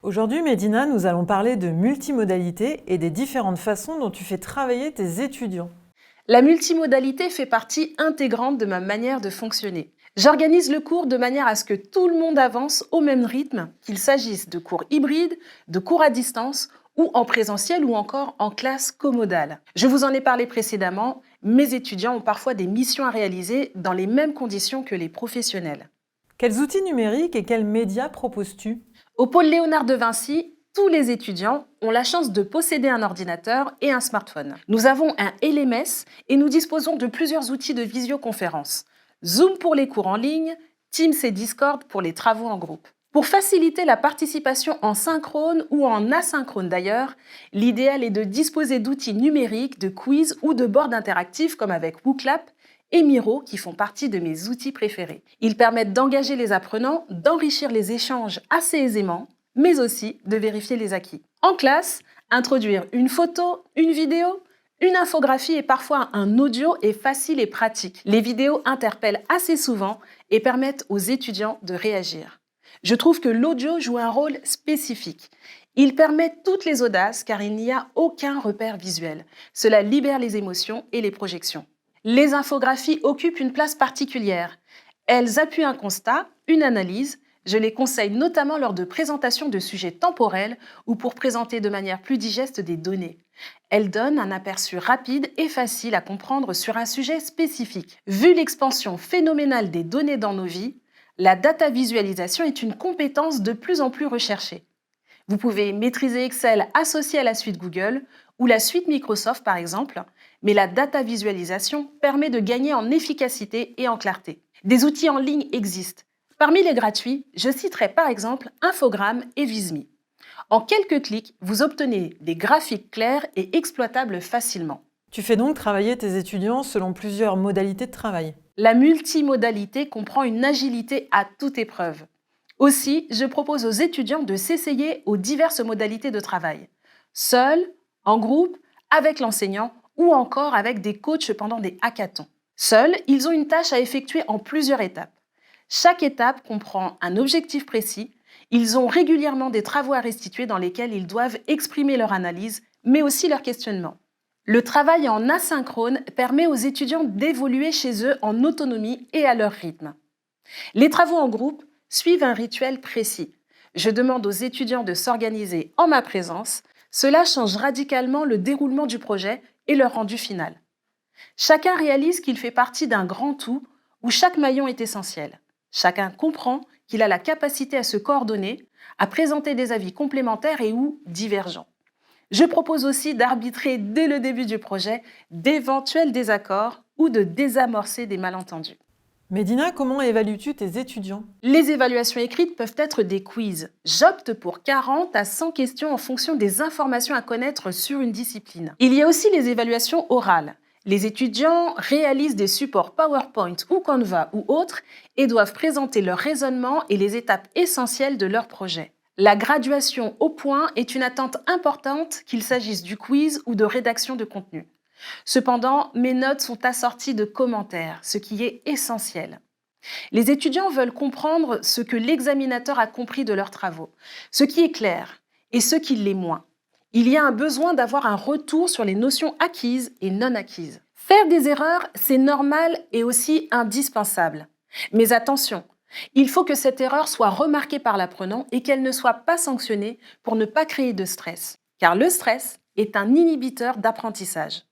Aujourd'hui, Médina, nous allons parler de multimodalité et des différentes façons dont tu fais travailler tes étudiants. La multimodalité fait partie intégrante de ma manière de fonctionner. J'organise le cours de manière à ce que tout le monde avance au même rythme, qu'il s'agisse de cours hybrides, de cours à distance ou en présentiel ou encore en classe comodale. Je vous en ai parlé précédemment, mes étudiants ont parfois des missions à réaliser dans les mêmes conditions que les professionnels. Quels outils numériques et quels médias proposes-tu? Au pôle Léonard de Vinci, tous les étudiants ont la chance de posséder un ordinateur et un smartphone. Nous avons un LMS et nous disposons de plusieurs outils de visioconférence. Zoom pour les cours en ligne, Teams et Discord pour les travaux en groupe. Pour faciliter la participation en synchrone ou en asynchrone d'ailleurs, l'idéal est de disposer d'outils numériques, de quiz ou de boards interactifs comme avec WooClap et Miro qui font partie de mes outils préférés. Ils permettent d'engager les apprenants, d'enrichir les échanges assez aisément, mais aussi de vérifier les acquis. En classe, introduire une photo, une vidéo, une infographie et parfois un audio est facile et pratique. Les vidéos interpellent assez souvent et permettent aux étudiants de réagir. Je trouve que l'audio joue un rôle spécifique. Il permet toutes les audaces car il n'y a aucun repère visuel. Cela libère les émotions et les projections. Les infographies occupent une place particulière. Elles appuient un constat, une analyse. Je les conseille notamment lors de présentations de sujets temporels ou pour présenter de manière plus digeste des données. Elles donnent un aperçu rapide et facile à comprendre sur un sujet spécifique. Vu l'expansion phénoménale des données dans nos vies, la data visualisation est une compétence de plus en plus recherchée. Vous pouvez maîtriser Excel associé à la suite Google ou la suite Microsoft par exemple, mais la data visualisation permet de gagner en efficacité et en clarté. Des outils en ligne existent. Parmi les gratuits, je citerai par exemple Infogrames et Visme. En quelques clics, vous obtenez des graphiques clairs et exploitables facilement. Tu fais donc travailler tes étudiants selon plusieurs modalités de travail. La multimodalité comprend une agilité à toute épreuve. Aussi, je propose aux étudiants de s'essayer aux diverses modalités de travail. Seul, en groupe, avec l'enseignant ou encore avec des coachs pendant des hackathons. Seuls, ils ont une tâche à effectuer en plusieurs étapes. Chaque étape comprend un objectif précis. Ils ont régulièrement des travaux à restituer dans lesquels ils doivent exprimer leur analyse, mais aussi leur questionnement. Le travail en asynchrone permet aux étudiants d'évoluer chez eux en autonomie et à leur rythme. Les travaux en groupe suivent un rituel précis. Je demande aux étudiants de s'organiser en ma présence. Cela change radicalement le déroulement du projet et le rendu final. Chacun réalise qu'il fait partie d'un grand tout où chaque maillon est essentiel. Chacun comprend qu'il a la capacité à se coordonner, à présenter des avis complémentaires et ou divergents. Je propose aussi d'arbitrer dès le début du projet d'éventuels désaccords ou de désamorcer des malentendus. Médina, comment évalues-tu tes étudiants? Les évaluations écrites peuvent être des quiz. J'opte pour 40 à 100 questions en fonction des informations à connaître sur une discipline. Il y a aussi les évaluations orales. Les étudiants réalisent des supports PowerPoint ou Canva ou autres et doivent présenter leur raisonnement et les étapes essentielles de leur projet. La graduation au point est une attente importante qu'il s'agisse du quiz ou de rédaction de contenu. Cependant, mes notes sont assorties de commentaires, ce qui est essentiel. Les étudiants veulent comprendre ce que l'examinateur a compris de leurs travaux, ce qui est clair et ce qui l'est moins. Il y a un besoin d'avoir un retour sur les notions acquises et non acquises. Faire des erreurs, c'est normal et aussi indispensable. Mais attention, il faut que cette erreur soit remarquée par l'apprenant et qu'elle ne soit pas sanctionnée pour ne pas créer de stress. Car le stress est un inhibiteur d'apprentissage.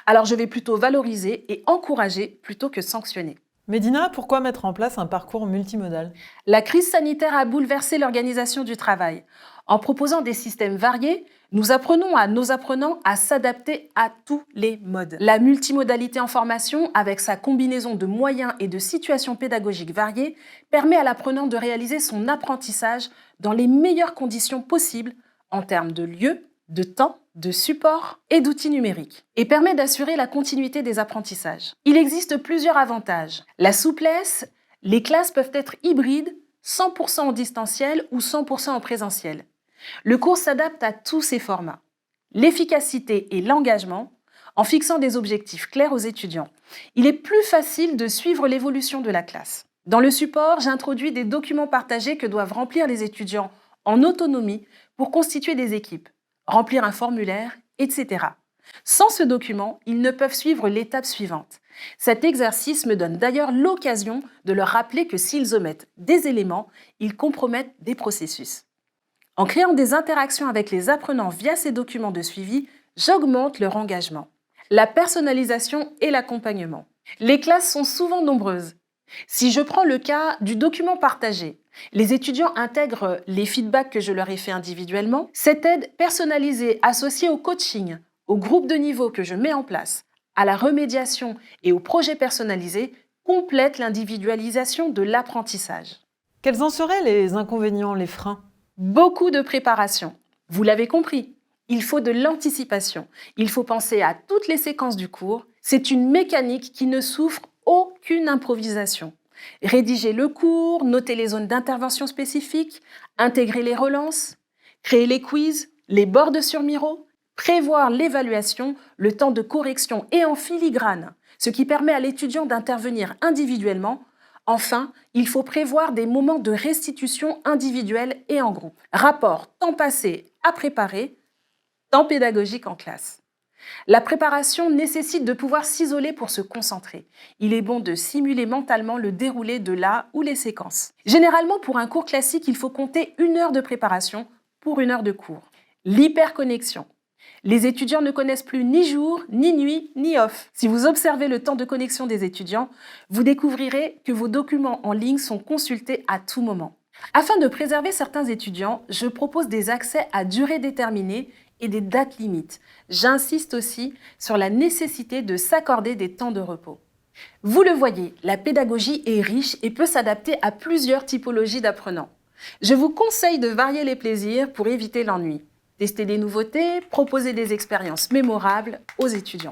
Alors je vais plutôt valoriser et encourager plutôt que sanctionner. Médina, pourquoi mettre en place un parcours multimodal? La crise sanitaire a bouleversé l'organisation du travail. En proposant des systèmes variés, nous apprenons à nos apprenants à s'adapter à tous les modes. La multimodalité en formation, avec sa combinaison de moyens et de situations pédagogiques variées, permet à l'apprenant de réaliser son apprentissage dans les meilleures conditions possibles en termes de lieu, de temps, de support et d'outils numériques, et permet d'assurer la continuité des apprentissages. Il existe plusieurs avantages. La souplesse, les classes peuvent être hybrides, 100% en distanciel ou 100% en présentiel. Le cours s'adapte à tous ces formats. L'efficacité et l'engagement, en fixant des objectifs clairs aux étudiants. Il est plus facile de suivre l'évolution de la classe. Dans le support, j'introduis des documents partagés que doivent remplir les étudiants en autonomie pour constituer des équipes, remplir un formulaire, etc. Sans ce document, ils ne peuvent suivre l'étape suivante. Cet exercice me donne d'ailleurs l'occasion de leur rappeler que s'ils omettent des éléments, ils compromettent des processus. En créant des interactions avec les apprenants via ces documents de suivi, j'augmente leur engagement. La personnalisation et l'accompagnement. Les classes sont souvent nombreuses. Si je prends le cas du document partagé, les étudiants intègrent les feedbacks que je leur ai fait individuellement. Cette aide personnalisée associée au coaching, au groupe de niveau que je mets en place, à la remédiation et au projet personnalisé complète l'individualisation de l'apprentissage. Quels en seraient les inconvénients, les freins? Beaucoup de préparation. Vous l'avez compris, il faut de l'anticipation. Il faut penser à toutes les séquences du cours. C'est une mécanique qui ne souffre aucune improvisation. Rédiger le cours, noter les zones d'intervention spécifiques, intégrer les relances, créer les quiz, les bords sur Miro, prévoir l'évaluation, le temps de correction et en filigrane, ce qui permet à l'étudiant d'intervenir individuellement. Enfin, il faut prévoir des moments de restitution individuelle et en groupe. Rapport temps passé à préparer, temps pédagogique en classe. La préparation nécessite de pouvoir s'isoler pour se concentrer. Il est bon de simuler mentalement le déroulé de la ou les séquences. Généralement, pour un cours classique, il faut compter 1 heure de préparation pour 1 heure de cours. L'hyperconnexion. Les étudiants ne connaissent plus ni jour, ni nuit, ni off. Si vous observez le temps de connexion des étudiants, vous découvrirez que vos documents en ligne sont consultés à tout moment. Afin de préserver certains étudiants, je propose des accès à durée déterminée et des dates limites. J'insiste aussi sur la nécessité de s'accorder des temps de repos. Vous le voyez, la pédagogie est riche et peut s'adapter à plusieurs typologies d'apprenants. Je vous conseille de varier les plaisirs pour éviter l'ennui. Tester des nouveautés, proposer des expériences mémorables aux étudiants.